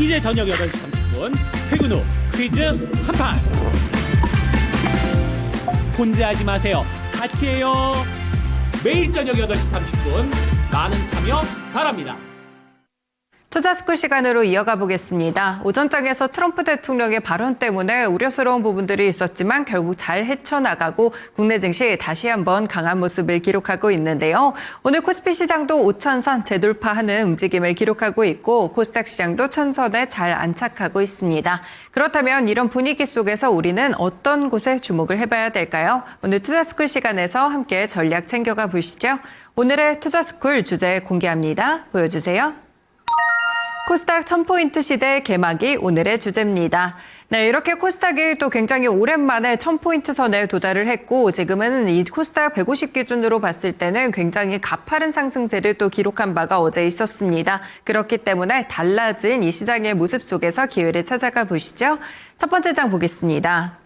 이제 저녁 8시 30분 퇴근 후 퀴즈 한판. 혼자 하지 마세요. 같이 해요. 매일 저녁 8시 30분 많은 참여 바랍니다. 투자스쿨 시간으로 이어가 보겠습니다. 오전장에서 트럼프 대통령의 발언 때문에 우려스러운 부분들이 있었지만 결국 잘 헤쳐나가고 국내 증시 다시 한번 강한 모습을 기록하고 있는데요. 오늘 코스피 시장도 5천선 재돌파하는 움직임을 기록하고 있고 코스닥 시장도 1000선에 잘 안착하고 있습니다. 그렇다면 이런 분위기 속에서 우리는 어떤 곳에 주목을 해봐야 될까요? 오늘 투자스쿨 시간에서 함께 전략 챙겨가 보시죠. 오늘의 투자스쿨 주제 공개합니다. 보여주세요. 코스닥 1000포인트 시대 개막이 오늘의 주제입니다. 네, 이렇게 코스닥이 또 굉장히 오랜만에 1000포인트 선에 도달을 했고 지금은 이 코스닥 150 기준으로 봤을 때는 굉장히 가파른 상승세를 또 기록한 바가 어제 있었습니다. 그렇기 때문에 달라진 이 시장의 모습 속에서 기회를 찾아가 보시죠. 첫 번째 장 보겠습니다.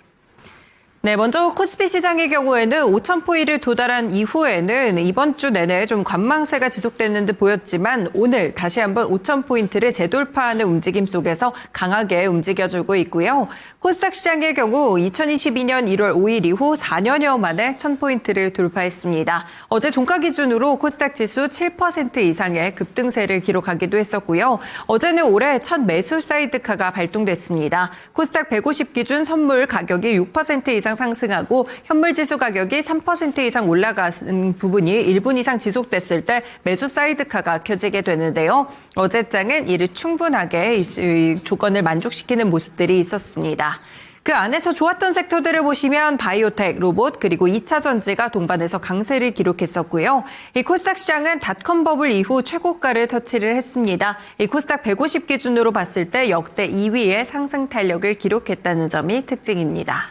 네, 먼저 코스피 시장의 경우에는 5,000포인트를 도달한 이후에는 이번 주 내내 좀 관망세가 지속되는 듯 보였지만 오늘 다시 한번 5,000포인트를 재돌파하는 움직임 속에서 강하게 움직여주고 있고요. 코스닥 시장의 경우 2022년 1월 5일 이후 4년여 만에 1,000포인트를 돌파했습니다. 어제 종가 기준으로 코스닥 지수 7% 이상의 급등세를 기록하기도 했었고요. 어제는 올해 첫 매수 사이드카가 발동됐습니다. 코스닥 150 기준 선물 가격이 6% 이상 상승하고 현물지수 가격이 3% 이상 올라가는 부분이 1분 이상 지속됐을 때 매수 사이드카가 켜지게 되는데요. 어제 장은 이를 충분하게 이 조건을 만족시키는 모습들이 있었습니다. 그 안에서 좋았던 섹터들을 보시면 바이오텍, 로봇, 그리고 2차 전지가 동반해서 강세를 기록했었고요. 이 코스닥 시장은 닷컴 버블 이후 최고가를 터치를 했습니다. 이 코스닥 150 기준으로 봤을 때 역대 2위의 상승 탄력을 기록했다는 점이 특징입니다.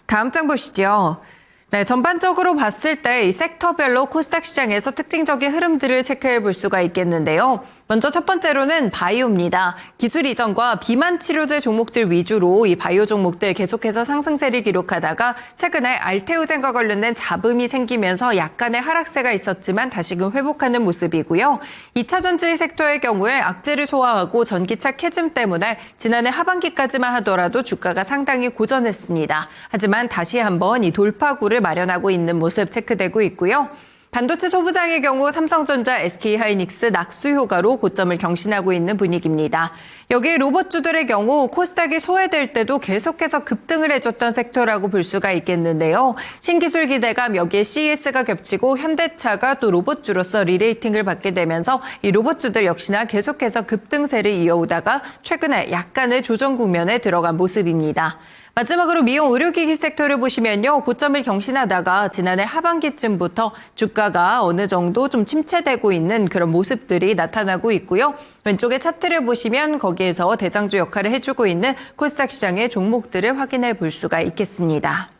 다음 장 보시죠. 네, 전반적으로 봤을 때 이 섹터별로 코스닥 시장에서 특징적인 흐름들을 체크해 볼 수가 있겠는데요. 먼저 첫 번째로는 바이오입니다. 기술 이전과 비만 치료제 종목들 위주로 이 바이오 종목들 계속해서 상승세를 기록하다가 최근에 알테오젠과 관련된 잡음이 생기면서 약간의 하락세가 있었지만 다시금 회복하는 모습이고요. 2차 전지 섹터의 경우에 악재를 소화하고 전기차 캐즘 때문에 지난해 하반기까지만 하더라도 주가가 상당히 고전했습니다. 하지만 다시 한번 이 돌파구를 마련하고 있는 모습 체크되고 있고요. 반도체 소부장의 경우 삼성전자, SK하이닉스 낙수 효과로 고점을 경신하고 있는 분위기입니다. 여기 로봇주들의 경우 코스닥이 소외될 때도 계속해서 급등을 해줬던 섹터라고 볼 수가 있겠는데요. 신기술 기대감 여기에 CES가 겹치고 현대차가 또 로봇주로서 리레이팅을 받게 되면서 이 로봇주들 역시나 계속해서 급등세를 이어오다가 최근에 약간의 조정 국면에 들어간 모습입니다. 마지막으로 미용 의료기기 섹터를 보시면요. 고점을 경신하다가 지난해 하반기쯤부터 주가가 어느 정도 좀 침체되고 있는 그런 모습들이 나타나고 있고요. 왼쪽에 차트를 보시면 거기에서 대장주 역할을 해주고 있는 코스닥 시장의 종목들을 확인해 볼 수가 있겠습니다.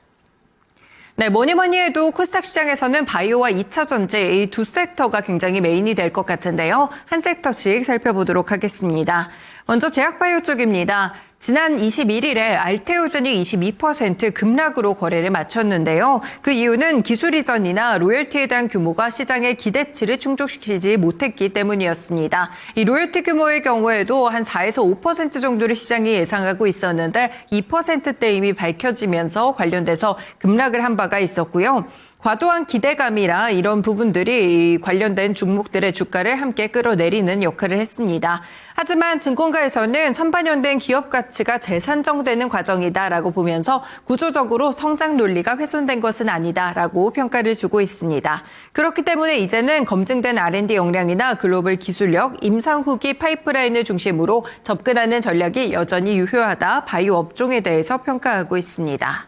네, 뭐니 해도 코스닥 시장에서는 바이오와 2차 전지 이 두 섹터가 굉장히 메인이 될 것 같은데요. 한 섹터씩 살펴보도록 하겠습니다. 먼저 제약바이오 쪽입니다. 지난 21일에 알테오젠이 22% 급락으로 거래를 마쳤는데요. 그 이유는 기술 이전이나 로열티에 대한 규모가 시장의 기대치를 충족시키지 못했기 때문이었습니다. 이 로열티 규모의 경우에도 한 4에서 5% 정도를 시장이 예상하고 있었는데 2%대 이미 밝혀지면서 관련돼서 급락을 한 바가 있었고요. 과도한 기대감이라 이런 부분들이 관련된 종목들의 주가를 함께 끌어내리는 역할을 했습니다. 하지만 증권가에서는 천반연된 기업 가치가 재산정되는 과정이다라고 보면서 구조적으로 성장 논리가 훼손된 것은 아니다라고 평가를 주고 있습니다. 그렇기 때문에 이제는 검증된 R&D 역량이나 글로벌 기술력, 임상 후기 파이프라인을 중심으로 접근하는 전략이 여전히 유효하다 바이오 업종에 대해서 평가하고 있습니다.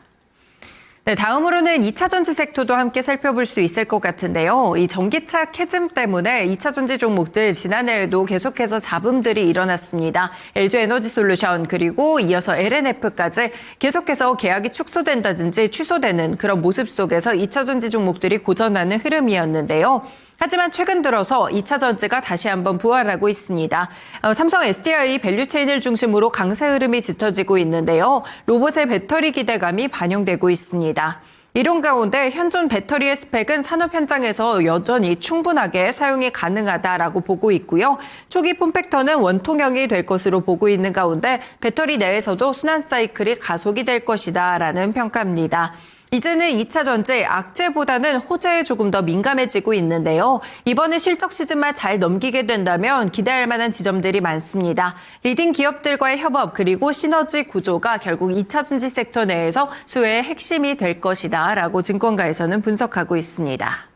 네, 다음으로는 2차 전지 섹터도 함께 살펴볼 수 있을 것 같은데요. 이 전기차 캐즘 때문에 2차 전지 종목들 지난해에도 계속해서 잡음들이 일어났습니다. LG에너지솔루션 그리고 이어서 LNF까지 계속해서 계약이 축소된다든지 취소되는 그런 모습 속에서 2차 전지 종목들이 고전하는 흐름이었는데요. 하지만 최근 들어서 2차 전지가 다시 한번 부활하고 있습니다. 삼성 SDI 밸류체인을 중심으로 강세 흐름이 짙어지고 있는데요. 로봇의 배터리 기대감이 반영되고 있습니다. 이런 가운데 현존 배터리의 스펙은 산업 현장에서 여전히 충분하게 사용이 가능하다라고 보고 있고요. 초기 폼팩터는 원통형이 될 것으로 보고 있는 가운데 배터리 내에서도 순환 사이클이 가속이 될 것이다라는 평가입니다. 이제는 2차 전지 악재보다는 호재에 조금 더 민감해지고 있는데요. 이번에 실적 시즌만 잘 넘기게 된다면 기대할 만한 지점들이 많습니다. 리딩 기업들과의 협업 그리고 시너지 구조가 결국 2차 전지 섹터 내에서 수혜의 핵심이 될 것이다라고 증권가에서는 분석하고 있습니다.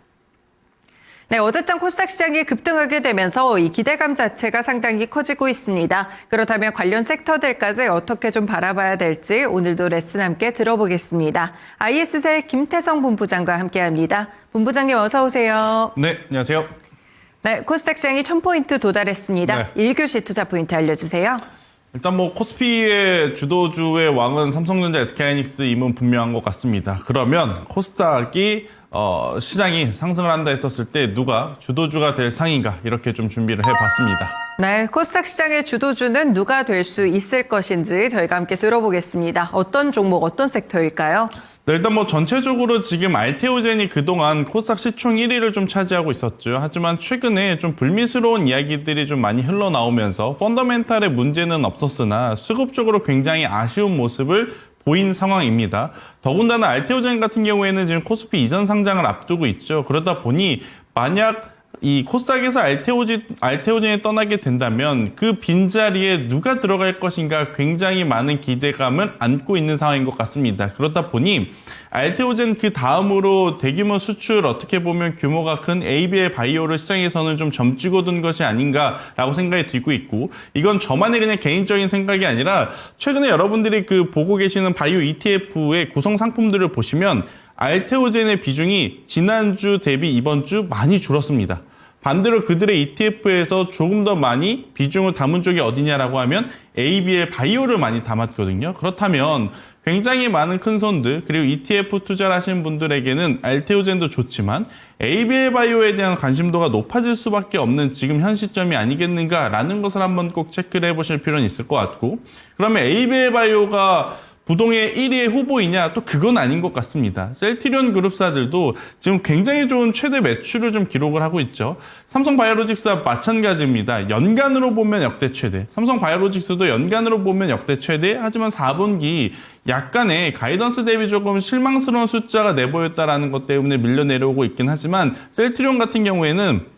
네, 어제장 코스닥 시장이 급등하게 되면서 이 기대감 자체가 상당히 커지고 있습니다. 그렇다면 관련 섹터들까지 어떻게 좀 바라봐야 될지 오늘도 레슨 함께 들어보겠습니다. IS세 김태성 본부장과 함께합니다. 본부장님 어서 오세요. 네, 안녕하세요. 네, 코스닥 시장이 1000포인트 도달했습니다. 네. 1교시 투자 포인트 알려주세요. 일단 뭐 코스피의 주도주의 왕은 삼성전자, SK하이닉스 임은 분명한 것 같습니다. 그러면 코스닥이 시장이 상승을 한다 했었을 때 누가 주도주가 될 상인가 이렇게 좀 준비를 해봤습니다. 네, 코스닥 시장의 주도주는 누가 될 수 있을 것인지 저희가 함께 들어보겠습니다. 어떤 종목, 어떤 섹터일까요? 네, 일단 뭐 전체적으로 지금 알테오젠이 그동안 코스닥 시총 1위를 좀 차지하고 있었죠. 하지만 최근에 좀 불미스러운 이야기들이 좀 많이 흘러나오면서 펀더멘탈의 문제는 없었으나 수급적으로 굉장히 아쉬운 모습을 보인 상황입니다. 더군다나 알테오젠 같은 경우에는 지금 코스피 이전 상장을 앞두고 있죠. 그러다 보니 만약 이 코스닥에서 알테오젠이 떠나게 된다면 그 빈자리에 누가 들어갈 것인가 굉장히 많은 기대감을 안고 있는 상황인 것 같습니다. 그렇다 보니 알테오젠 그 다음으로 대규모 수출 어떻게 보면 규모가 큰 ABL 바이오를 시장에서는 좀 점찍어 둔 것이 아닌가라고 생각이 들고 있고 이건 저만의 그냥 개인적인 생각이 아니라 최근에 여러분들이 그 보고 계시는 바이오 ETF의 구성 상품들을 보시면 알테오젠의 비중이 지난주 대비 이번 주 많이 줄었습니다. 반대로 그들의 ETF에서 조금 더 많이 비중을 담은 쪽이 어디냐라고 하면 ABL 바이오를 많이 담았거든요. 그렇다면 굉장히 많은 큰 손들 그리고 ETF 투자를 하시는 분들에게는 알테오젠도 좋지만 ABL 바이오에 대한 관심도가 높아질 수밖에 없는 지금 현 시점이 아니겠는가라는 것을 한번 꼭 체크를 해보실 필요는 있을 것 같고 그러면 ABL 바이오가 부동의 1위의 후보이냐? 또 그건 아닌 것 같습니다. 셀트리온 그룹사들도 지금 굉장히 좋은 최대 매출을 좀 기록을 하고 있죠. 삼성바이오로직스와 마찬가지입니다. 연간으로 보면 역대 최대. 삼성바이오로직스도 연간으로 보면 역대 최대. 하지만 4분기 약간의 가이던스 대비 조금 실망스러운 숫자가 내보였다라는 것 때문에 밀려 내려오고 있긴 하지만 셀트리온 같은 경우에는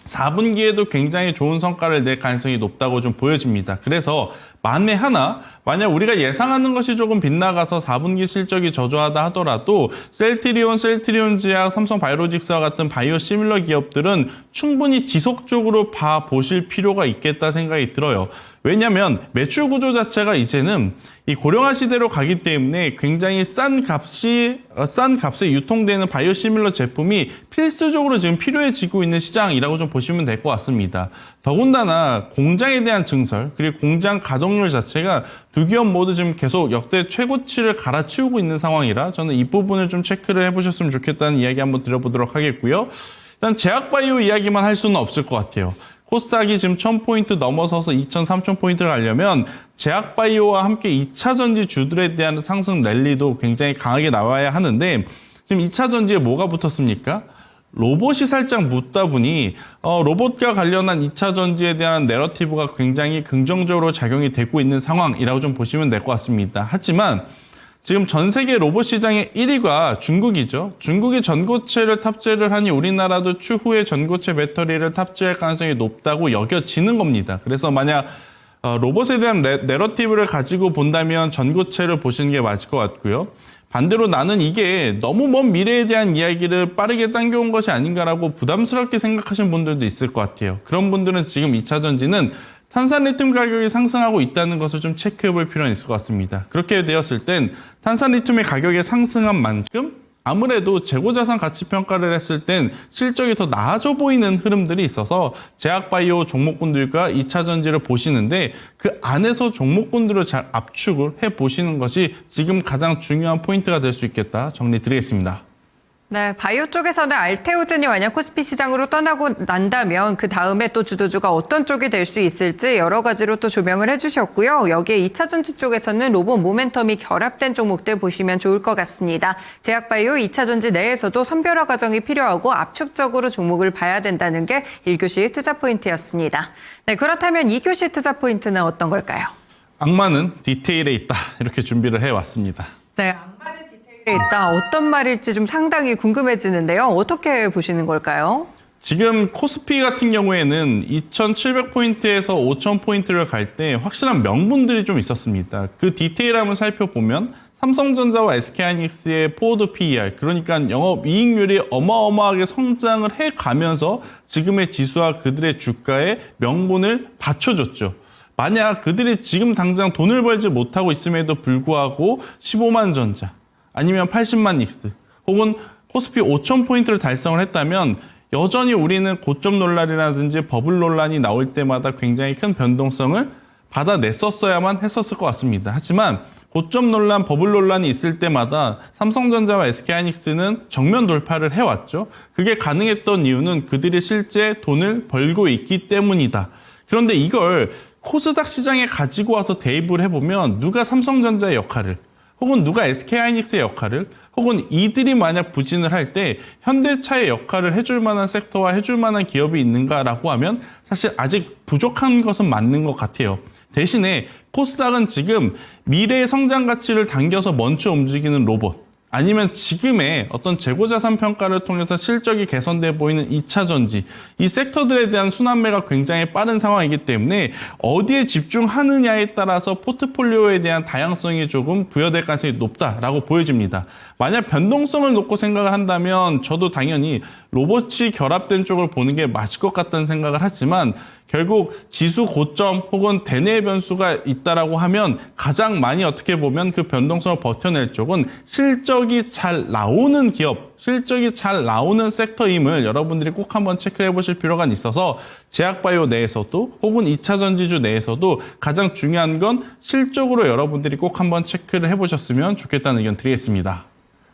4분기에도 굉장히 좋은 성과를 낼 가능성이 높다고 좀 보여집니다. 그래서 만에 하나 만약 우리가 예상하는 것이 조금 빗나가서 4분기 실적이 저조하다 하더라도 셀트리온 제약, 삼성바이오로직스와 같은 바이오 시밀러 기업들은 충분히 지속적으로 봐보실 필요가 있겠다 생각이 들어요. 왜냐하면 매출 구조 자체가 이제는 이 고령화 시대로 가기 때문에 굉장히 싼 값에 유통되는 바이오 시밀러 제품이 필수적으로 지금 필요해지고 있는 시장이라고 좀 보시면 될 것 같습니다. 더군다나 공장에 대한 증설 그리고 공장 가동률 자체가 두 기업 모두 지금 계속 역대 최고치를 갈아치우고 있는 상황이라 저는 이 부분을 좀 체크를 해보셨으면 좋겠다는 이야기 한번 드려보도록 하겠고요. 일단 제약바이오 이야기만 할 수는 없을 것 같아요. 코스닥이 지금 1000포인트 넘어서서 2000, 3000포인트를 가려면 제약바이오와 함께 2차 전지 주들에 대한 상승 랠리도 굉장히 강하게 나와야 하는데 지금 2차 전지에 뭐가 붙었습니까? 로봇이 살짝 묻다 보니 로봇과 관련한 2차 전지에 대한 내러티브가 굉장히 긍정적으로 작용이 되고 있는 상황이라고 좀 보시면 될 것 같습니다. 하지만 지금 전 세계 로봇 시장의 1위가 중국이죠. 중국이 전고체를 탑재를 하니 우리나라도 추후에 전고체 배터리를 탑재할 가능성이 높다고 여겨지는 겁니다. 그래서 만약 로봇에 대한 내러티브를 가지고 본다면 전고체를 보시는 게 맞을 것 같고요. 반대로 나는 이게 너무 먼 미래에 대한 이야기를 빠르게 당겨온 것이 아닌가라고 부담스럽게 생각하시는 분들도 있을 것 같아요. 그런 분들은 지금 2차 전지는 탄산리튬 가격이 상승하고 있다는 것을 좀 체크해 볼 필요는 있을 것 같습니다. 그렇게 되었을 땐 탄산리튬의 가격이 상승한 만큼 아무래도 재고자산 가치 평가를 했을 땐 실적이 더 나아져 보이는 흐름들이 있어서 제약바이오 종목군들과 2차 전지를 보시는데 그 안에서 종목군들을 잘 압축을 해보시는 것이 지금 가장 중요한 포인트가 될 수 있겠다 정리 드리겠습니다. 네, 바이오 쪽에서는 알테오젠이 만약 코스피 시장으로 떠나고 난다면 그 다음에 또 주도주가 어떤 쪽이 될 수 있을지 여러 가지로 또 조명을 해주셨고요. 여기에 2차전지 쪽에서는 로봇 모멘텀이 결합된 종목들 보시면 좋을 것 같습니다. 제약바이오 2차전지 내에서도 선별화 과정이 필요하고 압축적으로 종목을 봐야 된다는 게 1교시 투자 포인트였습니다. 네, 그렇다면 2교시 투자 포인트는 어떤 걸까요? 악마는 디테일에 있다. 이렇게 준비를 해왔습니다. 네, 악마는 디테일에 있다. 어떤 말일지 좀 상당히 궁금해지는데요. 어떻게 보시는 걸까요? 지금 코스피 같은 경우에는 2,700포인트에서 5,000포인트를 갈 때 확실한 명분들이 좀 있었습니다. 그 디테일함을 살펴보면 삼성전자와 SK하이닉스의 포워드 PER, 그러니까 영업이익률이 어마어마하게 성장을 해가면서 지금의 지수와 그들의 주가에 명분을 받쳐줬죠. 만약 그들이 지금 당장 돈을 벌지 못하고 있음에도 불구하고 15만 전자, 아니면 80만 닉스, 혹은 코스피 5,000포인트를 달성을 했다면 여전히 우리는 고점 논란이라든지 버블 논란이 나올 때마다 굉장히 큰 변동성을 받아냈었어야만 했었을 것 같습니다. 하지만 고점 논란, 버블 논란이 있을 때마다 삼성전자와 SK하이닉스는 정면 돌파를 해왔죠. 그게 가능했던 이유는 그들이 실제 돈을 벌고 있기 때문이다. 그런데 이걸 코스닥 시장에 가지고 와서 대입을 해보면 누가 삼성전자의 역할을, 혹은 누가 SK하이닉스의 역할을, 혹은 이들이 만약 부진을 할 때 현대차의 역할을 해줄 만한 섹터와 해줄 만한 기업이 있는가라고 하면 사실 아직 부족한 것은 맞는 것 같아요. 대신에 코스닥은 지금 미래의 성장 가치를 당겨서 멈춰 움직이는 로봇, 아니면 지금의 어떤 재고자산 평가를 통해서 실적이 개선돼 보이는 2차 전지, 이 섹터들에 대한 순환매가 굉장히 빠른 상황이기 때문에 어디에 집중하느냐에 따라서 포트폴리오에 대한 다양성이 조금 부여될 가능성이 높다라고 보여집니다. 만약 변동성을 놓고 생각을 한다면 저도 당연히 로봇이 결합된 쪽을 보는 게 맞을 것 같다는 생각을 하지만 결국 지수 고점 혹은 대내의 변수가 있다라고 하면 가장 많이 어떻게 보면 그 변동성을 버텨낼 쪽은 실적이 잘 나오는 기업, 실적이 잘 나오는 섹터임을 여러분들이 꼭 한번 체크를 해보실 필요가 있어서 제약바이오 내에서도 혹은 2차 전지주 내에서도 가장 중요한 건 실적으로 여러분들이 꼭 한번 체크를 해보셨으면 좋겠다는 의견 드리겠습니다.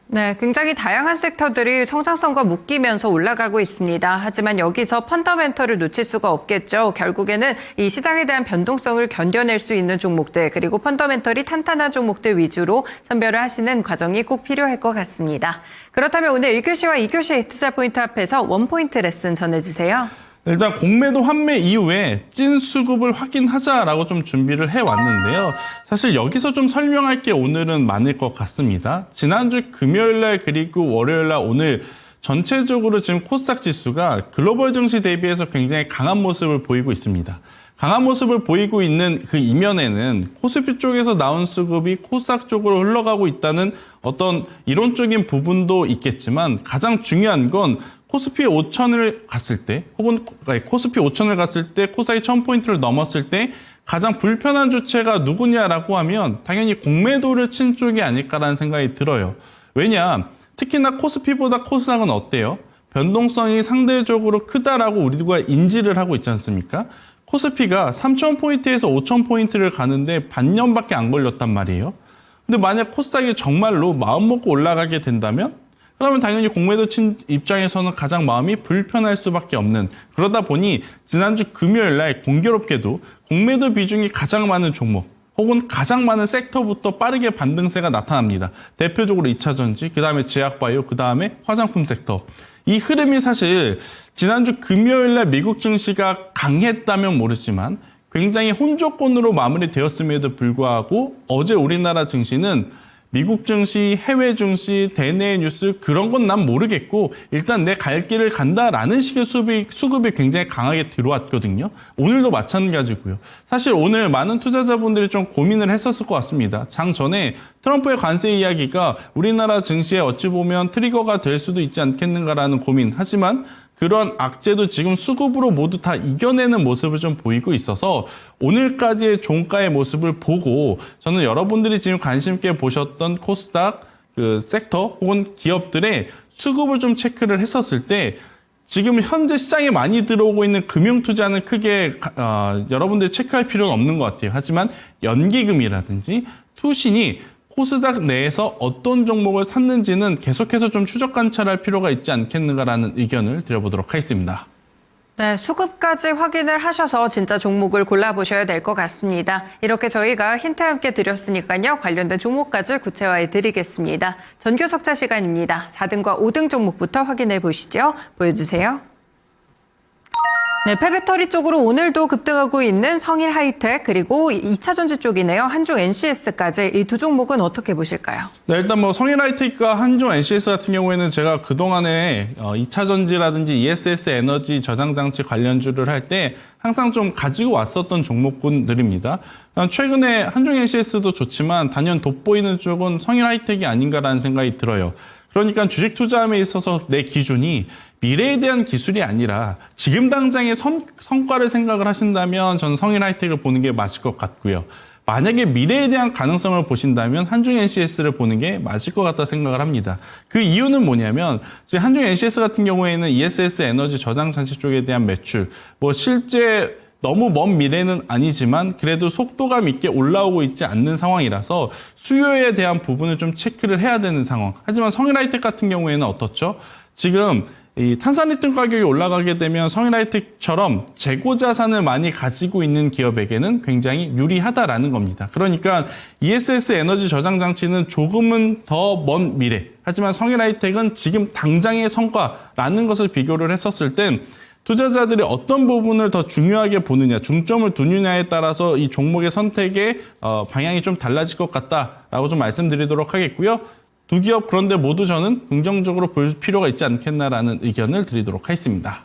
네, 굉장히 다양한 섹터들이 성장성과 묶이면서 올라가고 있습니다. 하지만 여기서 펀더멘털을 놓칠 수가 없겠죠. 결국에는 이 시장에 대한 변동성을 견뎌낼 수 있는 종목들, 그리고 펀더멘털이 탄탄한 종목들 위주로 선별을 하시는 과정이 꼭 필요할 것 같습니다. 그렇다면 오늘 1교시와 2교시 투자 포인트 앞에서 원포인트 레슨 전해주세요. 일단 공매도 환매 이후에 찐 수급을 확인하자라고 좀 준비를 해왔는데요. 사실 여기서 좀 설명할 게 오늘은 많을 것 같습니다. 지난주 금요일날 그리고 월요일날 오늘 전체적으로 지금 코스닥 지수가 글로벌 증시 대비해서 굉장히 강한 모습을 보이고 있습니다. 강한 모습을 보이고 있는 그 이면에는 코스피 쪽에서 나온 수급이 코스닥 쪽으로 흘러가고 있다는 어떤 이론적인 부분도 있겠지만 가장 중요한 건 코스피 5천을 갔을 때 혹은 코스피 5천을 갔을 때 코스닥이 1000포인트를 넘었을 때 가장 불편한 주체가 누구냐라고 하면 당연히 공매도를 친 쪽이 아닐까라는 생각이 들어요. 왜냐? 특히나 코스피보다 코스닥은 어때요? 변동성이 상대적으로 크다라고 우리가 인지를 하고 있지 않습니까? 코스피가 3000포인트에서 5000포인트를 가는데 반년밖에 안 걸렸단 말이에요. 근데 만약 코스닥이 정말로 마음먹고 올라가게 된다면 그러면 당연히 공매도 친 입장에서는 가장 마음이 불편할 수밖에 없는, 그러다 보니 지난주 금요일 날 공교롭게도 공매도 비중이 가장 많은 종목 혹은 가장 많은 섹터부터 빠르게 반등세가 나타납니다. 대표적으로 2차 전지, 그 다음에 제약바이오, 그 다음에 화장품 섹터. 이 흐름이 사실 지난주 금요일 날 미국 증시가 강했다면 모르지만 굉장히 혼조권으로 마무리되었음에도 불구하고 어제 우리나라 증시는 미국 증시, 해외 증시, 대내 뉴스 그런 건 난 모르겠고 일단 내 갈 길을 간다라는 식의 수급이 굉장히 강하게 들어왔거든요. 오늘도 마찬가지고요. 사실 오늘 많은 투자자분들이 좀 고민을 했었을 것 같습니다. 장 전에 트럼프의 관세 이야기가 우리나라 증시에 어찌 보면 트리거가 될 수도 있지 않겠는가라는 고민. 하지만 그런 악재도 지금 수급으로 모두 다 이겨내는 모습을 좀 보이고 있어서 오늘까지의 종가의 모습을 보고 저는 여러분들이 지금 관심 있게 보셨던 코스닥 그 섹터 혹은 기업들의 수급을 좀 체크를 했었을 때 지금 현재 시장에 많이 들어오고 있는 금융투자는 크게 여러분들이 체크할 필요는 없는 것 같아요. 하지만 연기금이라든지 투신이 코스닥 내에서 어떤 종목을 샀는지는 계속해서 좀 추적 관찰할 필요가 있지 않겠는가라는 의견을 드려보도록 하겠습니다. 네, 수급까지 확인을 하셔서 진짜 종목을 골라보셔야 될 것 같습니다. 이렇게 저희가 힌트 함께 드렸으니까요. 관련된 종목까지 구체화해 드리겠습니다. 전교 석차 시간입니다. 4등과 5등 종목부터 확인해 보시죠. 보여주세요. 네, 폐배터리 쪽으로 오늘도 급등하고 있는 성일 하이텍 그리고 2차 전지 쪽이네요. 한중 NCS까지 이 두 종목은 어떻게 보실까요? 네, 일단 뭐 성일 하이텍과 한중 NCS 같은 경우에는 제가 그동안에 2차 전지라든지 ESS 에너지 저장 장치 관련주를 할 때 항상 좀 가지고 왔었던 종목군들입니다. 최근에 한중 NCS도 좋지만 단연 돋보이는 쪽은 성일 하이텍이 아닌가라는 생각이 들어요. 그러니까 주식 투자함에 있어서 내 기준이 미래에 대한 기술이 아니라 지금 당장의 성과를 생각을 하신다면 저는 성일 하이텍을 보는 게 맞을 것 같고요. 만약에 미래에 대한 가능성을 보신다면 한중 NCS를 보는 게 맞을 것 같다 생각을 합니다. 그 이유는 뭐냐면 이제 한중 NCS 같은 경우에는 ESS 에너지 저장 장치 쪽에 대한 매출, 뭐 실제 너무 먼 미래는 아니지만 그래도 속도감 있게 올라오고 있지 않는 상황이라서 수요에 대한 부분을 좀 체크를 해야 되는 상황. 하지만 성일 하이텍 같은 경우에는 어떻죠? 지금 이 탄산리튬 가격이 올라가게 되면 성일 하이텍처럼 재고 자산을 많이 가지고 있는 기업에게는 굉장히 유리하다라는 겁니다. 그러니까 ESS 에너지 저장 장치는 조금은 더 먼 미래. 하지만 성일 하이텍은 지금 당장의 성과라는 것을 비교를 했었을 땐 투자자들이 어떤 부분을 더 중요하게 보느냐, 중점을 두느냐에 따라서 이 종목의 선택의 방향이 좀 달라질 것 같다라고 좀 말씀드리도록 하겠고요. 두 기업 그런데 모두 저는 긍정적으로 볼 필요가 있지 않겠나라는 의견을 드리도록 하겠습니다.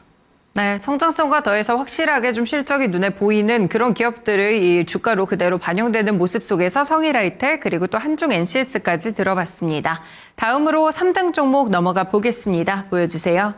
네, 성장성과 더해서 확실하게 좀 실적이 눈에 보이는 그런 기업들의 이 주가로 그대로 반영되는 모습 속에서 성일 하이텍 그리고 또 한중 NCS까지 들어봤습니다. 다음으로 3등 종목 넘어가 보겠습니다. 보여주세요.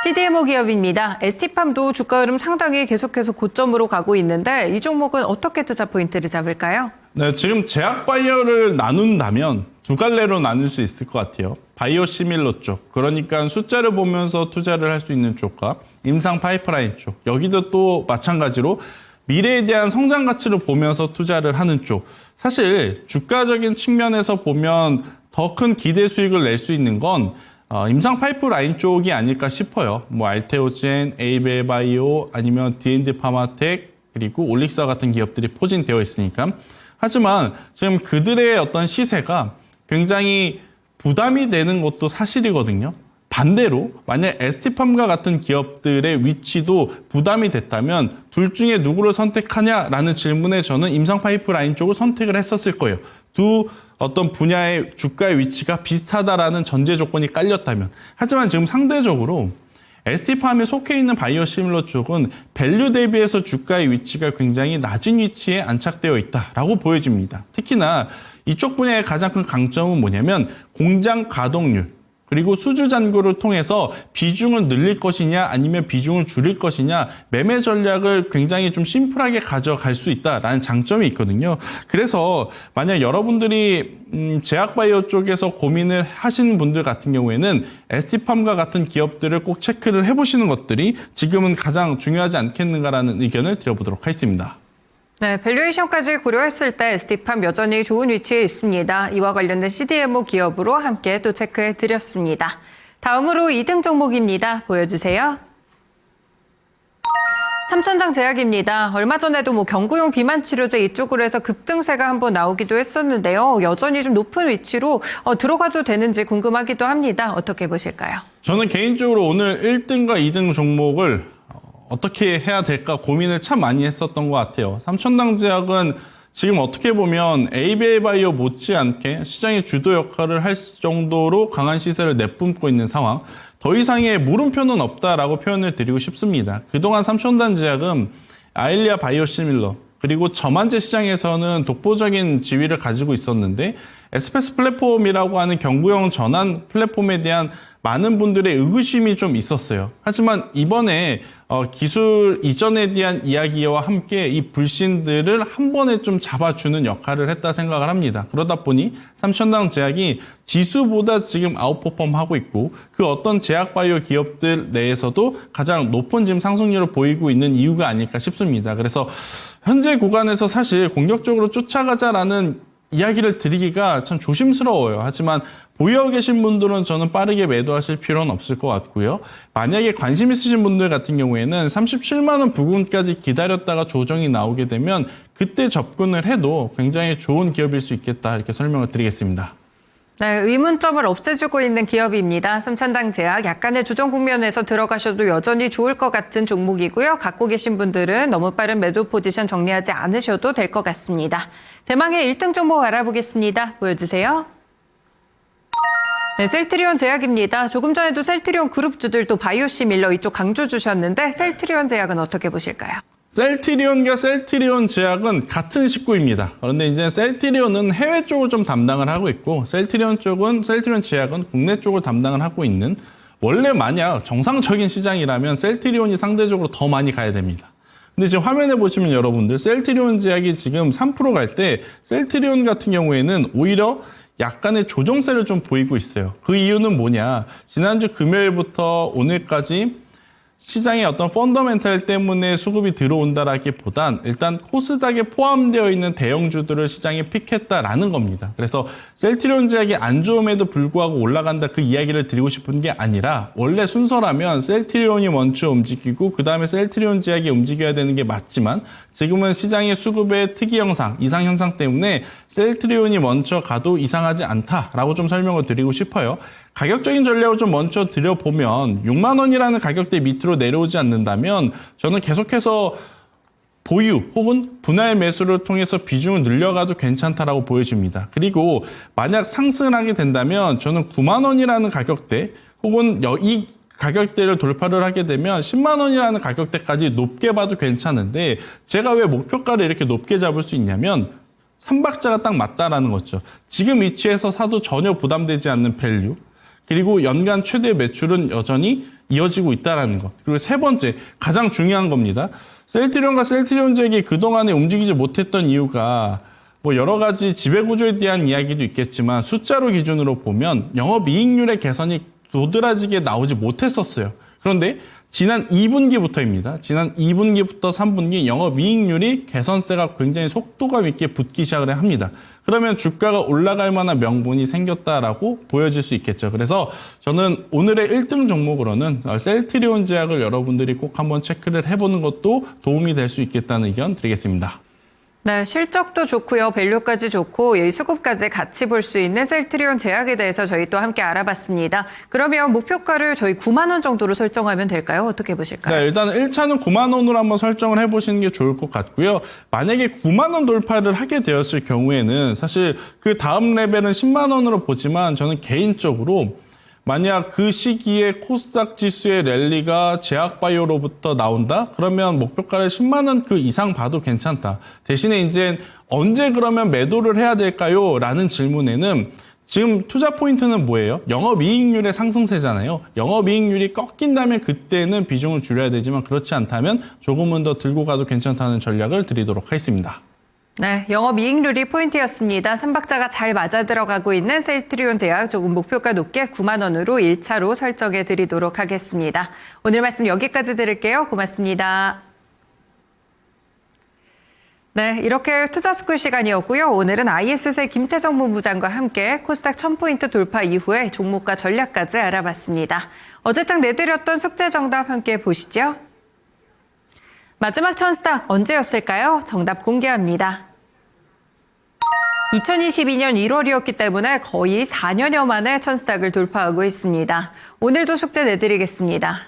CDMO 기업입니다. ST팜도 주가 흐름 상당히 계속해서 고점으로 가고 있는데 이 종목은 어떻게 투자 포인트를 잡을까요? 네, 지금 제약 바이오를 나눈다면 두 갈래로 나눌 수 있을 것 같아요. 바이오 시밀러 쪽, 그러니까 숫자를 보면서 투자를 할 수 있는 쪽과 임상 파이프라인 쪽, 여기도 또 마찬가지로 미래에 대한 성장 가치를 보면서 투자를 하는 쪽. 사실 주가적인 측면에서 보면 더 큰 기대 수익을 낼 수 있는 건 임상 파이프라인 쪽이 아닐까 싶어요. 뭐 알테오젠, 에이벨바이오 아니면 D&D 파마텍 그리고 올릭사 같은 기업들이 포진되어 있으니까. 하지만 지금 그들의 어떤 시세가 굉장히 부담이 되는 것도 사실이거든요. 반대로 만약 ST팜과 같은 기업들의 위치도 부담이 됐다면 둘 중에 누구를 선택하냐라는 질문에 저는 임상 파이프라인 쪽을 선택을 했었을 거예요. 두 어떤 분야의 주가의 위치가 비슷하다라는 전제 조건이 깔렸다면. 하지만 지금 상대적으로 ST팜에 속해 있는 바이오 시밀러 쪽은 밸류 대비해서 주가의 위치가 굉장히 낮은 위치에 안착되어 있다라고 보여집니다. 특히나 이쪽 분야의 가장 큰 강점은 뭐냐면 공장 가동률 그리고 수주 잔고를 통해서 비중을 늘릴 것이냐 아니면 비중을 줄일 것이냐 매매 전략을 굉장히 좀 심플하게 가져갈 수 있다라는 장점이 있거든요. 그래서 만약 여러분들이 제약바이오 쪽에서 고민을 하시는 분들 같은 경우에는 ST팜과 같은 기업들을 꼭 체크를 해보시는 것들이 지금은 가장 중요하지 않겠는가라는 의견을 드려보도록 하겠습니다. 네, 밸류에이션까지 고려했을 때 ST팜 여전히 좋은 위치에 있습니다. 이와 관련된 CDMO 기업으로 함께 또 체크해 드렸습니다. 다음으로 2등 종목입니다. 보여주세요. 삼천당 제약입니다. 얼마 전에도 뭐 경구용 비만 치료제 이쪽으로 해서 급등세가 한번 나오기도 했었는데요. 여전히 좀 높은 위치로 들어가도 되는지 궁금하기도 합니다. 어떻게 보실까요? 저는 개인적으로 오늘 1등과 2등 종목을 어떻게 해야 될까 고민을 참 많이 했었던 것 같아요. 삼천당 제약은 지금 어떻게 보면 에이벨바이오 못지않게 시장의 주도 역할을 할 정도로 강한 시세를 내뿜고 있는 상황. 더 이상의 물음표는 없다라고 표현을 드리고 싶습니다. 그동안 삼천당 제약은 아일리아 바이오시밀러 그리고 저만제 시장에서는 독보적인 지위를 가지고 있었는데 에스페스 플랫폼이라고 하는 경구용 전환 플랫폼에 대한 많은 분들의 의구심이 좀 있었어요. 하지만 이번에 기술 이전에 대한 이야기와 함께 이 불신들을 한 번에 좀 잡아주는 역할을 했다 생각을 합니다. 그러다 보니 삼천당 제약이 지수보다 지금 아웃퍼폼하고 있고 그 어떤 제약바이오 기업들 내에서도 가장 높은 지금 상승률을 보이고 있는 이유가 아닐까 싶습니다. 그래서 현재 구간에서 사실 공격적으로 쫓아가자라는 이야기를 드리기가 참 조심스러워요. 하지만 보유하고 계신 분들은 저는 빠르게 매도하실 필요는 없을 것 같고요. 만약에 관심 있으신 분들 같은 경우에는 37만 원 부근까지 기다렸다가 조정이 나오게 되면 그때 접근을 해도 굉장히 좋은 기업일 수 있겠다 이렇게 설명을 드리겠습니다. 네, 의문점을 없애주고 있는 기업입니다. 삼천당제약 약간의 조정 국면에서 들어가셔도 여전히 좋을 것 같은 종목이고요. 갖고 계신 분들은 너무 빠른 매도 포지션 정리하지 않으셔도 될 것 같습니다. 대망의 1등 종목 알아보겠습니다. 보여주세요. 네, 셀트리온 제약입니다. 조금 전에도 셀트리온 그룹주들도 바이오시밀러 이쪽 강조 주셨는데 셀트리온 제약은 어떻게 보실까요? 셀트리온과 셀트리온 제약은 같은 식구입니다. 그런데 이제 셀트리온은 해외 쪽을 좀 담당을 하고 있고 셀트리온 제약은 국내 쪽을 담당을 하고 있는, 원래 만약 정상적인 시장이라면 셀트리온이 상대적으로 더 많이 가야 됩니다. 근데 지금 화면에 보시면 여러분들 셀트리온 제약이 지금 3% 갈 때 셀트리온 같은 경우에는 오히려 약간의 조정세를 좀 보이고 있어요. 그 이유는 뭐냐? 지난주 금요일부터 오늘까지 시장의 어떤 펀더멘탈 때문에 수급이 들어온다라기보단 일단 코스닥에 포함되어 있는 대형주들을 시장에 픽했다라는 겁니다. 그래서 셀트리온 제약이 안 좋음에도 불구하고 올라간다 그 이야기를 드리고 싶은 게 아니라, 원래 순서라면 셀트리온이 먼저 움직이고 그 다음에 셀트리온 제약이 움직여야 되는 게 맞지만 지금은 시장의 수급의 특이 현상, 이상 현상 때문에 셀트리온이 먼저 가도 이상하지 않다라고 좀 설명을 드리고 싶어요. 가격적인 전략을 좀 먼저 드려보면 6만 원이라는 가격대 밑으로 내려오지 않는다면 저는 계속해서 보유 혹은 분할 매수를 통해서 비중을 늘려가도 괜찮다라고 보여집니다. 그리고 만약 상승을 하게 된다면 저는 9만 원이라는 가격대 혹은 이 가격대를 돌파를 하게 되면 10만 원이라는 가격대까지 높게 봐도 괜찮은데, 제가 왜 목표가를 이렇게 높게 잡을 수 있냐면 3박자가 딱 맞다라는 거죠. 지금 위치에서 사도 전혀 부담되지 않는 밸류, 그리고 연간 최대 매출은 여전히 이어지고 있다는 것. 그리고 세 번째, 가장 중요한 겁니다. 셀트리온과 셀트리온 제약이 그동안에 움직이지 못했던 이유가 뭐 여러 가지 지배구조에 대한 이야기도 있겠지만 숫자로 기준으로 보면 영업이익률의 개선이 도드라지게 나오지 못했었어요. 그런데 지난 2분기부터입니다. 지난 2분기부터 3분기 영업이익률이 개선세가 굉장히 속도감 있게 붙기 시작을 합니다. 그러면 주가가 올라갈 만한 명분이 생겼다라고 보여질 수 있겠죠. 그래서 저는 오늘의 1등 종목으로는 셀트리온 제약을 여러분들이 꼭 한번 체크를 해보는 것도 도움이 될 수 있겠다는 의견 드리겠습니다. 네, 실적도 좋고요. 밸류까지 좋고 이 수급까지 같이 볼 수 있는 셀트리온 제약에 대해서 저희 또 함께 알아봤습니다. 그러면 목표가를 저희 9만 원 정도로 설정하면 될까요? 어떻게 보실까요? 네, 일단 1차는 9만 원으로 한번 설정을 해보시는 게 좋을 것 같고요. 만약에 9만 원 돌파를 하게 되었을 경우에는 사실 그 다음 레벨은 10만 원으로 보지만 저는 개인적으로 만약 그 시기에 코스닥 지수의 랠리가 제약바이오로부터 나온다? 그러면 목표가를 10만 원 그 이상 봐도 괜찮다. 대신에 이제 언제 그러면 매도를 해야 될까요? 라는 질문에는 지금 투자 포인트는 뭐예요? 영업이익률의 상승세잖아요. 영업이익률이 꺾인다면 그때는 비중을 줄여야 되지만 그렇지 않다면 조금은 더 들고 가도 괜찮다는 전략을 드리도록 하겠습니다. 네, 영업이익률이 포인트였습니다. 3박자가 잘 맞아 들어가고 있는 셀트리온 제약 조금 목표가 높게 9만 원으로 1차로 설정해 드리도록 하겠습니다. 오늘 말씀 여기까지 드릴게요. 고맙습니다. 네, 이렇게 투자스쿨 시간이었고요. 오늘은 IS세 김태정 본부장과 함께 코스닥 1000포인트 돌파 이후에 종목과 전략까지 알아봤습니다. 어제장 내드렸던 숙제 정답 함께 보시죠. 마지막 천스닥 언제였을까요? 정답 공개합니다. 2022년 1월이었기 때문에 거의 4년여 만에 천스닥을 돌파하고 있습니다. 오늘도 숙제 내드리겠습니다.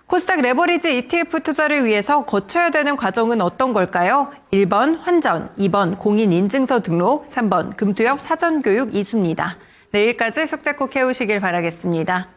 코스닥 레버리지 ETF 투자를 위해서 거쳐야 되는 과정은 어떤 걸까요? 1번 환전, 2번 공인인증서 등록, 3번 금투역 사전교육 이수입니다. 내일까지 숙제 꼭 해오시길 바라겠습니다.